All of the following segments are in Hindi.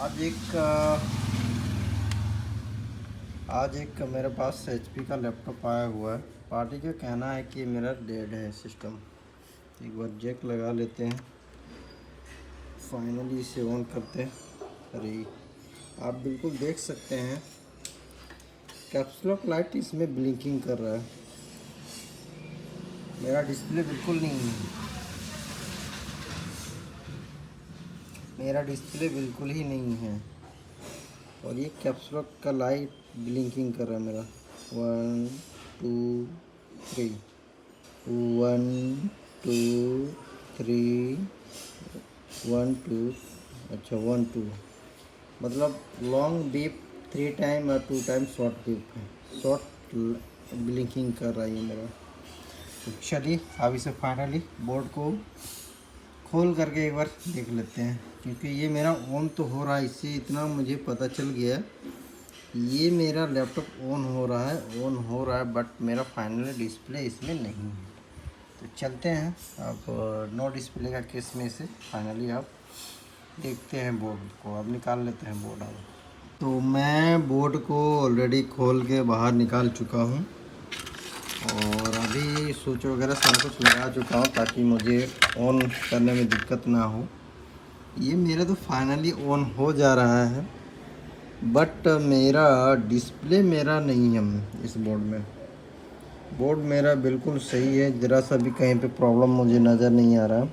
आज एक मेरे पास HP का लैपटॉप आया हुआ है। पार्टी का कहना है कि मेरा डेड है सिस्टम। एक बार जैक लगा लेते हैं, फाइनली इसे ऑन करते हैं। अरे आप बिल्कुल देख सकते हैं कैप्स लॉक लाइट इसमें ब्लिंकिंग कर रहा है। मेरा डिस्प्ले बिल्कुल नहीं है, मेरा डिस्प्ले बिल्कुल ही नहीं है और ये कैप्स लॉक का लाइट ब्लिंकिंग कर रहा है मेरा। 1 2 3 1 2 3 1 2 अच्छा 1 2 मतलब लॉन्ग बीप 3 टाइम और 2 टाइम शॉर्ट बीप है। शॉर्ट ब्लिंकिंग कर रहा है ये मेरा। तो चलिए अब इसे फाइनली बोर्ड को खोल करके एक बार देख लेते हैं, क्योंकि ये मेरा ऑन तो हो रहा है। इससे इतना मुझे पता चल गया, ये मेरा लैपटॉप ऑन हो रहा है बट मेरा फाइनली डिस्प्ले इसमें नहीं है। तो चलते हैं अब नो डिस्प्ले का केस में इसे फाइनली अब देखते हैं। बोर्ड को अब निकाल लेते हैं बोर्ड। अब तो मैं बोर्ड को ऑलरेडी खोल के बाहर निकाल चुका हूँ और अभी स्विच वगैरह सारा कुछ लगा चुका हूँ ताकि मुझे ऑन करने में दिक्कत ना हो। ये मेरा तो फाइनली ऑन हो जा रहा है बट मेरा डिस्प्ले मेरा नहीं है इस बोर्ड में। बोर्ड मेरा बिल्कुल सही है, ज़रा सा भी कहीं पे प्रॉब्लम मुझे नज़र नहीं आ रहा।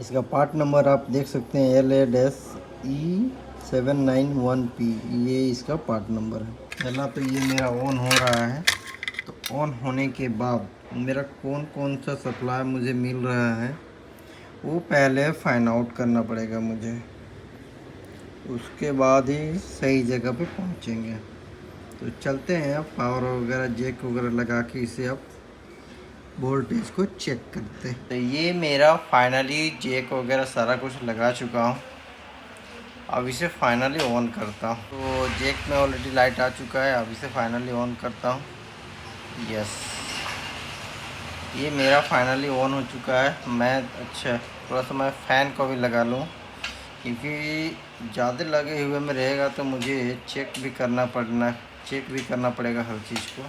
इसका पार्ट नंबर आप देख सकते हैं LADSE791P, ये इसका पार्ट नंबर है। पहला तो ये मेरा ऑन हो रहा है, तो ऑन होने के बाद मेरा कौन कौन सा सप्लाई मुझे मिल रहा है वो पहले फाइंड आउट करना पड़ेगा मुझे, उसके बाद ही सही जगह पे पहुंचेंगे। तो चलते हैं अब पावर वगैरह जैक वगैरह लगा के इसे अब वोल्टेज को चेक करते हैं। तो ये मेरा फाइनली जैक वगैरह सारा कुछ लगा चुका हूँ। अब इसे फाइनली ऑन करता हूँ। तो जैक में ऑलरेडी लाइट आ चुका है, अब इसे फाइनली ऑन करता हूँ। यस, ये मेरा फाइनली ऑन हो चुका है। मैं थोड़ा सा मैं फ़ैन को भी लगा लूँ, क्योंकि ज़्यादा लगे हुए में रहेगा तो मुझे चेक भी करना पड़ेगा हर चीज़ को।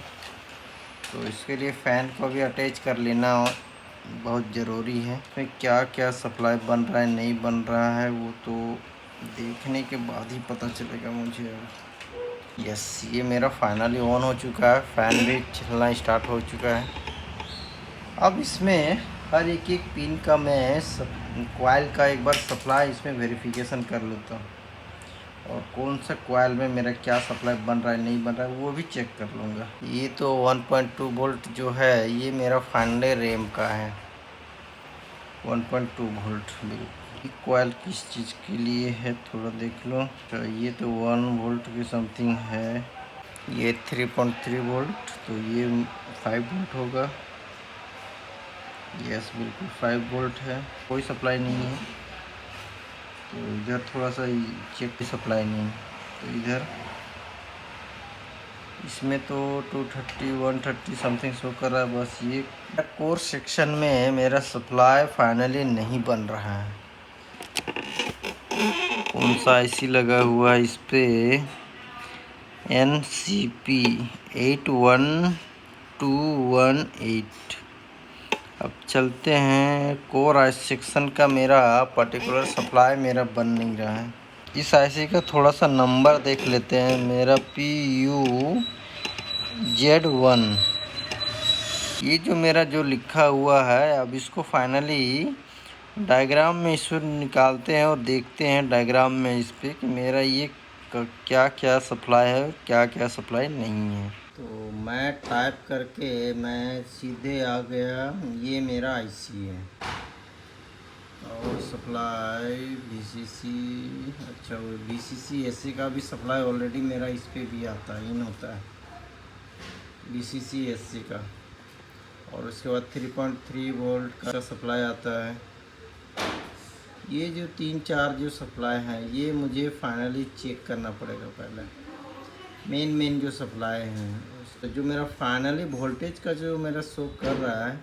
तो इसके लिए फ़ैन को भी अटैच कर लेना बहुत ज़रूरी है। इसमें क्या क्या सप्लाई बन रहा है नहीं बन रहा है वो तो देखने के बाद ही पता चलेगा मुझे। यस, ये मेरा फाइनली ऑन हो चुका है, फ़ैन भी चलना स्टार्ट हो चुका है। अब इसमें हर एक पिन का मैं कॉइल का एक बार सप्लाई इसमें वेरिफिकेशन कर लेता हूँ और कौन सा कॉइल में मेरा क्या सप्लाई बन रहा है नहीं बन रहा है वो भी चेक कर लूँगा। ये तो 1.2 वोल्ट जो है ये मेरा फाइनली रैम का है, 1.2 वोल्ट। ये कॉइल किस चीज़ के लिए है थोड़ा देख लो। तो ये तो 1 वोल्ट की समथिंग है, ये 3.3 वोल्ट, तो ये 5 वोल्ट होगा। यस, बिल्कुल 5 वोल्ट है, कोई सप्लाई नहीं है। तो इधर थोड़ा सा चेक की सप्लाई नहीं है। तो इधर इसमें तो 230 130 समथिंग शो कर रहा है। बस ये कोर सेक्शन में मेरा सप्लाई फाइनली नहीं बन रहा है। कौन सा IC लगा हुआ है इस पे, NCP 81218। अब चलते हैं कोर IC सेक्शन का मेरा पर्टिकुलर सप्लाई मेरा बन नहीं रहा है। इस IC का थोड़ा सा नंबर देख लेते हैं, मेरा PUZ1। ये जो मेरा जो लिखा हुआ है, अब इसको फाइनली डायग्राम में इसको निकालते हैं और देखते हैं डायग्राम में इस पे कि मेरा ये क्या क्या सप्लाई है क्या क्या सप्लाई नहीं है। तो मैं टाइप करके मैं सीधे आ गया, ये मेरा IC है और सप्लाई VCC। अच्छा, वो VCC AC का भी सप्लाई ऑलरेडी मेरा इस पे भी आता है, इन होता है VCC AC का। और उसके बाद 3.3 वोल्ट का सप्लाई आता है। ये जो 3-4 जो सप्लाई है ये मुझे फाइनली चेक करना पड़ेगा पहले। मेन जो सप्लाई हैं तो जो मेरा फाइनली वोल्टेज का जो मेरा शो कर रहा है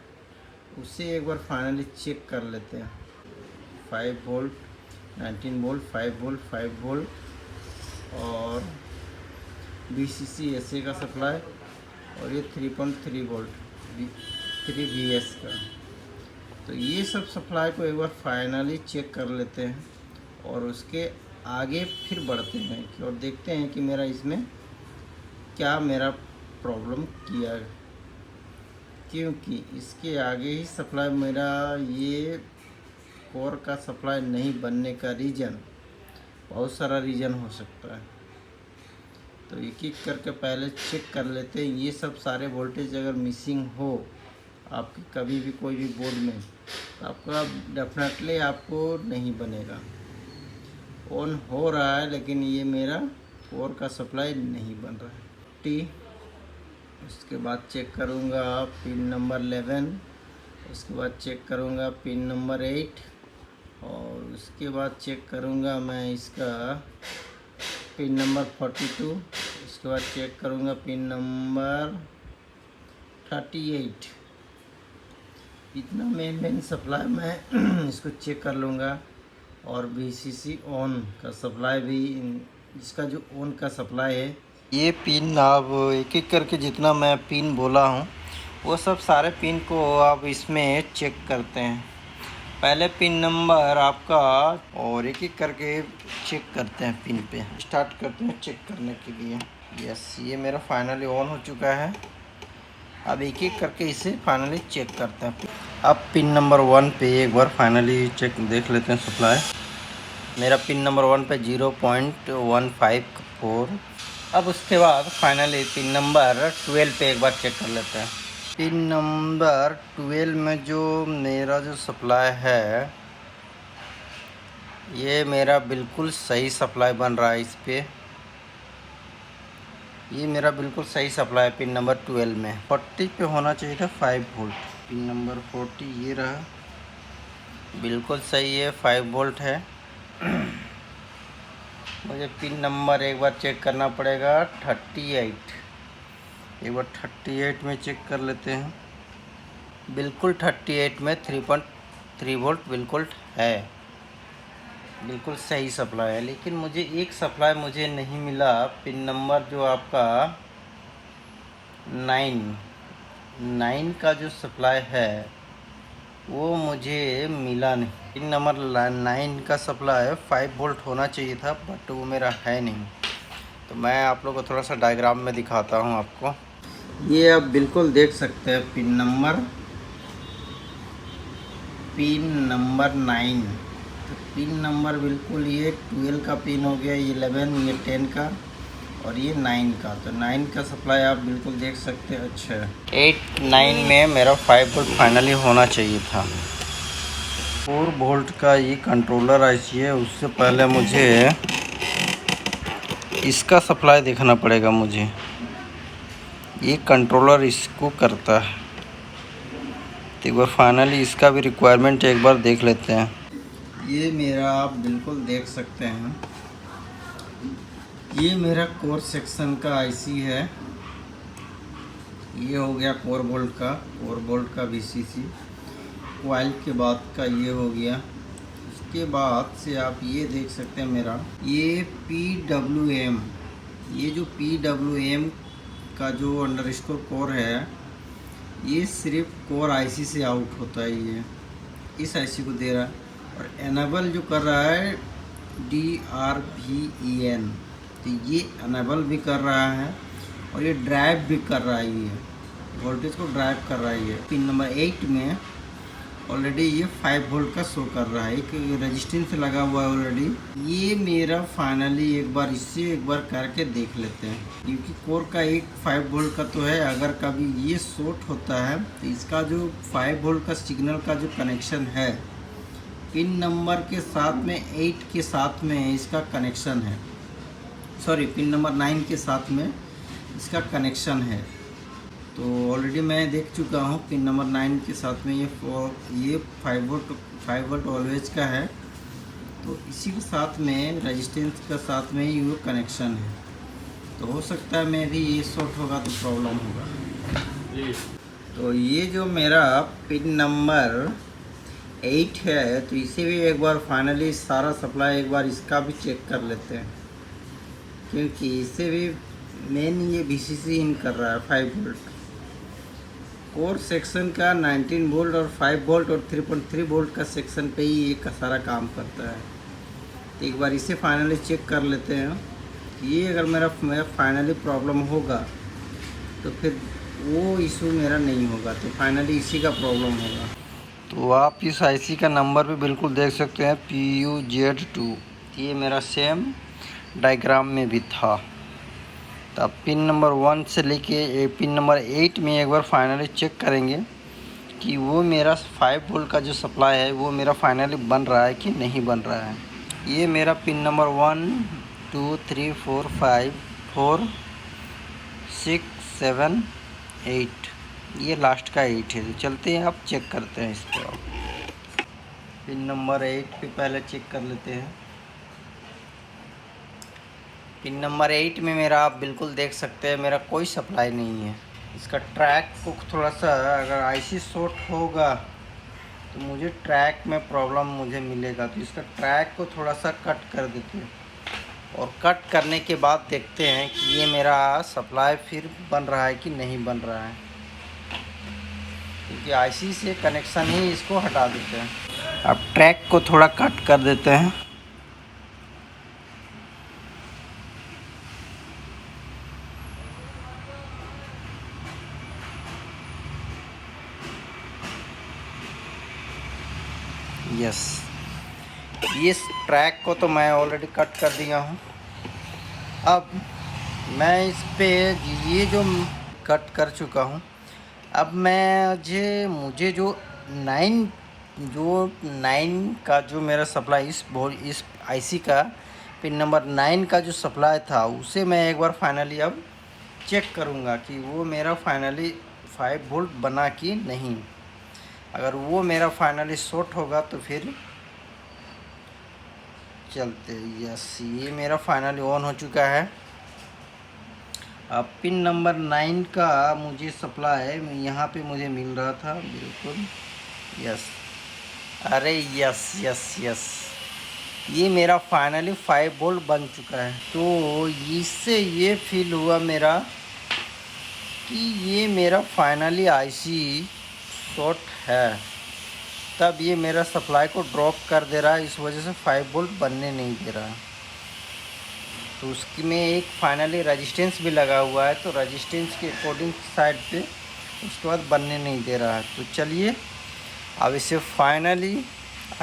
उसे एक बार फाइनली चेक कर लेते हैं। 5 वोल्ट 19 वोल्ट, 5 वोल्ट और VCC ऐसे का सप्लाई, और ये 3.3 वोल्ट 3 VS का। तो ये सब सप्लाई को एक बार फाइनली चेक कर लेते हैं और उसके आगे फिर बढ़ते हैं कि और देखते हैं कि मेरा इसमें क्या मेरा प्रॉब्लम किया है, क्योंकि इसके आगे ही सप्लाई मेरा ये कोर का सप्लाई नहीं बनने का रीज़न बहुत सारा रीज़न हो सकता है। तो एक एक करके पहले चेक कर लेते हैं। ये सब सारे वोल्टेज अगर मिसिंग हो आपके कभी भी कोई भी बोर्ड में, तो आपका डेफिनेटली आपको नहीं बनेगा। ऑन हो रहा है लेकिन ये मेरा कोर का सप्लाई नहीं बन रहा है। उसके बाद चेक करूँगा पिन नंबर 11, उसके बाद चेक करूँगा पिन नंबर 8 और उसके बाद चेक करूँगा मैं इसका पिन नंबर 42, उसके बाद चेक करूँगा पिन नंबर 38। इतना मेन सप्लाई मैं इसको चेक कर लूँगा। और VCC ऑन का सप्लाई भी, इसका जो ऑन का सप्लाई है, ये पिन आप एक एक करके जितना मैं पिन बोला हूँ वो सब सारे पिन को आप इसमें चेक करते हैं। पहले पिन नंबर आपका और एक एक करके चेक करते हैं। पिन पे स्टार्ट करते हैं चेक करने के लिए। यस, ये मेरा फाइनली ऑन हो चुका है। अब एक एक करके इसे फाइनली चेक करते हैं। अब पिन नंबर 1 पे एक बार फाइनली चेक देख लेते हैं सप्लाई। मेरा पिन नंबर 1 पे 0.154। अब उसके बाद फाइनली पिन नंबर 12 पे एक बार चेक कर लेते हैं। पिन नंबर 12 में जो मेरा जो सप्लाई है ये मेरा बिल्कुल सही सप्लाई बन रहा है। इस पे ये मेरा बिल्कुल सही सप्लाई पिन नंबर 12 में 40 पे होना चाहिए था 5 वोल्ट। पिन नंबर 40 ये रहा, बिल्कुल सही है, 5 वोल्ट है। मुझे पिन नंबर एक बार चेक करना पड़ेगा 38। एक बार 38 में चेक कर लेते हैं। बिल्कुल 38 में 3.3 वोल्ट बिल्कुल है, बिल्कुल सही सप्लाई है। लेकिन मुझे एक सप्लाई मुझे नहीं मिला, पिन नंबर जो आपका 9 का जो सप्लाई है वो मुझे मिला नहीं। पिन नंबर 9 का सप्लाई 5 वोल्ट होना चाहिए था, बट वो मेरा है नहीं। तो मैं आप लोगों को थोड़ा सा डायग्राम में दिखाता हूँ आपको। ये आप बिल्कुल देख सकते हैं पिन नंबर 9। तो पिन नंबर बिल्कुल ये 12 का पिन हो गया, 11, ये 10 का और ये 9 का। तो 9 का सप्लाई आप बिल्कुल देख सकते हैं। अच्छा, 8, 9 में मेरा 5 वोल्ट फाइनली होना चाहिए था। 4 वोल्ट का ये कंट्रोलर आईसी है। उससे पहले मुझे इसका सप्लाई देखना पड़ेगा। मुझे ये कंट्रोलर इसको करता है, तो एक बार फाइनली इसका भी रिक्वायरमेंट एक बार देख लेते हैं। ये मेरा आप बिल्कुल देख सकते हैं, ये मेरा कोर सेक्शन का आईसी है। ये हो गया कोर बोल्ट का VCC। कॉइल के बाद का ये हो गया। उसके बाद से आप ये देख सकते हैं मेरा ये PWM, ये जो PWM का जो अंडरस्कोर कोर है, ये सिर्फ कोर आईसी से आउट होता है। ये इस आईसी को दे रहा है और एनेबल जो कर रहा है DRVEN, तो ये अनेबल भी कर रहा है और ये ड्राइव भी कर रहा है। ये वोल्टेज को ड्राइव कर रहा है। ये पिन नंबर 8 में ऑलरेडी ये 5 वोल्ट का शो कर रहा है, एक रेजिस्टेंस लगा हुआ है ऑलरेडी। ये मेरा फाइनली एक बार इससे एक बार करके देख लेते हैं, क्योंकि कोर का एक 5 वोल्ट का तो है। अगर कभी ये शॉर्ट होता है तो इसका जो 5 वोल्ट का सिग्नल का जो कनेक्शन है पिन नंबर के साथ में 8 के साथ में इसका कनेक्शन है, सॉरी पिन नंबर 9 के साथ में इसका कनेक्शन है। तो ऑलरेडी मैं देख चुका हूँ पिन नंबर 9 के साथ में ये 5 वोल्ट ऑलवेज का है। तो इसी के साथ में रेजिस्टेंस के साथ में ही वो कनेक्शन है। तो हो सकता है मैं भी ये शॉर्ट होगा तो प्रॉब्लम होगा। तो ये जो मेरा पिन नंबर 8 है, तो इसे भी एक बार फाइनली सारा सप्लाई एक बार इसका भी चेक कर लेते हैं, क्योंकि इसे भी मेन ये VCC इन कर रहा है 5 वोल्ट। कोर सेक्शन का 19 वोल्ट और 5 वोल्ट और 3.3 वोल्ट का सेक्शन पे ही ये सारा काम करता है। तो एक बार इसे फाइनली चेक कर लेते हैं। ये अगर मेरा फाइनली प्रॉब्लम होगा तो फिर वो इशू मेरा नहीं होगा, तो फाइनली इसी का प्रॉब्लम होगा। तो आप इस IC का नंबर भी बिल्कुल देख सकते हैं, PUZ2। ये मेरा सेम डायग्राम में भी था। तो अब पिन नंबर 1 से लेके पिन नंबर 8 में एक बार फाइनली चेक करेंगे कि वो मेरा 5 वोल्ट का जो सप्लाई है वो मेरा फाइनली बन रहा है कि नहीं बन रहा है। ये मेरा पिन नंबर 1 2 3 4 5 4 6 7 8, ये लास्ट का 8 है। तो चलते हैं, आप चेक करते हैं इसको। आप पिन नंबर 8 पे पहले चेक कर लेते हैं। पिन नंबर 8 में मेरा आप बिल्कुल देख सकते हैं मेरा कोई सप्लाई नहीं है। इसका ट्रैक को थोड़ा सा अगर IC शॉर्ट होगा तो मुझे ट्रैक में प्रॉब्लम मुझे मिलेगा, तो इसका ट्रैक को थोड़ा सा कट कर देते हैं और कट करने के बाद देखते हैं कि ये मेरा सप्लाई फिर बन रहा है कि नहीं बन रहा है, क्योंकि IC से कनेक्शन ही इसको हटा देते हैं। अब ट्रैक को थोड़ा कट कर देते हैं। यस, इस ट्रैक को तो मैं ऑलरेडी कट कर दिया हूँ। अब मैं इस पे ये जो कट कर चुका हूँ, अब मुझे जो 9 का जो मेरा सप्लाई इस IC का पिन नंबर 9 का जो सप्लाई था उसे मैं एक बार फाइनली अब चेक करूँगा कि वो मेरा फाइनली 5 वोल्ट बना कि नहीं। अगर वो मेरा फाइनली शॉर्ट होगा तो फिर चलते। यस, ये मेरा फाइनली ऑन हो चुका है। अब पिन नंबर 9 का मुझे सप्लाई यहाँ पे मुझे मिल रहा था बिल्कुल। यस, अरे यस यस यस, ये मेरा फाइनली 5 वोल्ट बन चुका है। तो इससे ये फील हुआ मेरा कि ये मेरा फाइनली IC शॉर्ट है, तब ये मेरा सप्लाई को ड्रॉप कर दे रहा है, इस वजह से 5 वोल्ट बनने नहीं दे रहा। तो उसकी में एक फाइनली रेजिस्टेंस भी लगा हुआ है, तो रेजिस्टेंस के अकॉर्डिंग साइड पे उसके बाद बनने नहीं दे रहा है। तो चलिए अब इसे फाइनली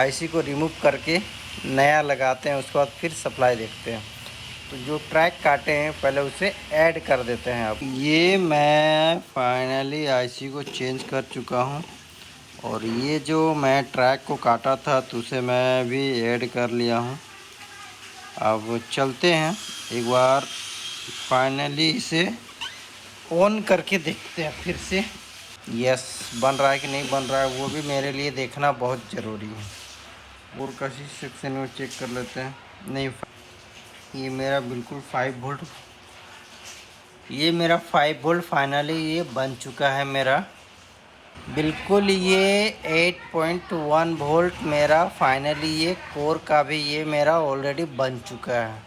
IC को रिमूव करके नया लगाते हैं, उसके बाद फिर सप्लाई देखते हैं। तो जो ट्रैक काटे हैं पहले उसे ऐड कर देते हैं। अब ये मैं फाइनली IC को चेंज कर चुका हूँ, और ये जो मैं ट्रैक को काटा था तो उसे मैं भी ऐड कर लिया हूँ। अब चलते हैं एक बार फाइनली इसे ऑन करके देखते हैं फिर से। यस, बन रहा है कि नहीं बन रहा है वो भी मेरे लिए देखना बहुत ज़रूरी है। और किसी सेक्शन में चेक कर लेते हैं। नहीं, ये मेरा बिल्कुल 5 वोल्ट, ये मेरा 5 वोल्ट फाइनली ये बन चुका है मेरा बिल्कुल। ये 8.1 वोल्ट मेरा फाइनली ये कोर का भी ये मेरा ऑलरेडी बन चुका है।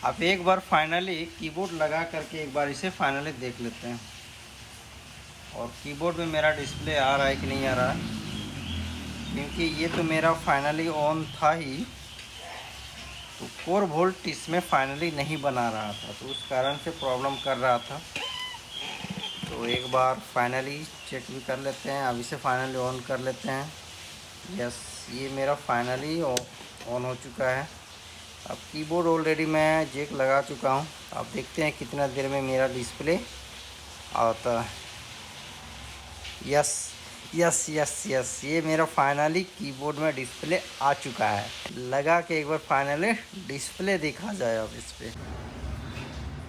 अब एक बार फाइनली कीबोर्ड लगा करके एक बार इसे फाइनली देख लेते हैं, और कीबोर्ड में मेरा डिस्प्ले आ रहा है कि नहीं आ रहा है, क्योंकि ये तो मेरा फाइनली ऑन था ही, तो कोर वोल्ट इसमें फाइनली नहीं बना रहा था, तो उस कारण से प्रॉब्लम कर रहा था। तो एक बार फाइनली चेक भी कर लेते हैं। अब इसे फाइनली ऑन कर लेते हैं। यस, ये मेरा फाइनली ऑन हो चुका है। अब कीबोर्ड ऑलरेडी मैं जैक लगा चुका हूँ। अब देखते हैं कितना देर में मेरा डिस्प्ले आता है। यस यस यस यस, ये मेरा फाइनली कीबोर्ड में डिस्प्ले आ चुका है। लगा के एक बार फाइनली डिस्प्ले देखा जाए अब इस पर।